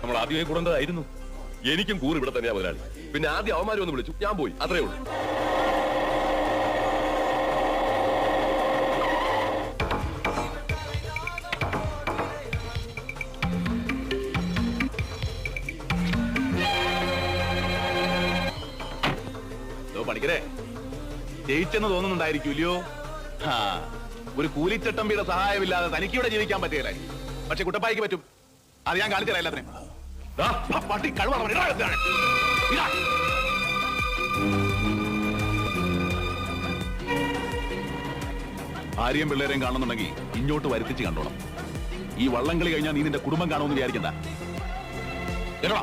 നമ്മൾ ആദ്യമേ കൂടേണ്ടതായിരുന്നു. എനിക്കും കൂറ് ഇവിടെ തന്നെയാ മുതലാളി. പിന്നെ ആദ്യം അവന്മാരും ഒന്ന് വിളിച്ചു, ഞാൻ പോയി, അത്രേ ഉള്ളൂ. പണിക്കരെ ജയിച്ചെന്ന് തോന്നുന്നുണ്ടായിരിക്കൂല്ലയോ? ഒരു കൂലിച്ചട്ടമ്പിയുടെ സഹായമില്ലാതെ തനിക്കിവിടെ ജീവിക്കാൻ പറ്റുകയില്ലേ? പക്ഷെ കുട്ടപ്പായിക്ക് പറ്റും. അത് ഞാൻ കാണിച്ചു തരാം എല്ലാത്തിനും. പട്ടി ഭാര്യയും പിള്ളേരെയും കാണുന്നുണ്ടെങ്കിൽ ഇങ്ങോട്ട് വരുത്തിച്ച് കണ്ടോണം. ഈ വള്ളംകളി കഴിഞ്ഞാൽ നീ നിന്റെ കുടുംബം കാണുമെന്ന് വിചാരിക്കണ്ട. കേട്ടോ?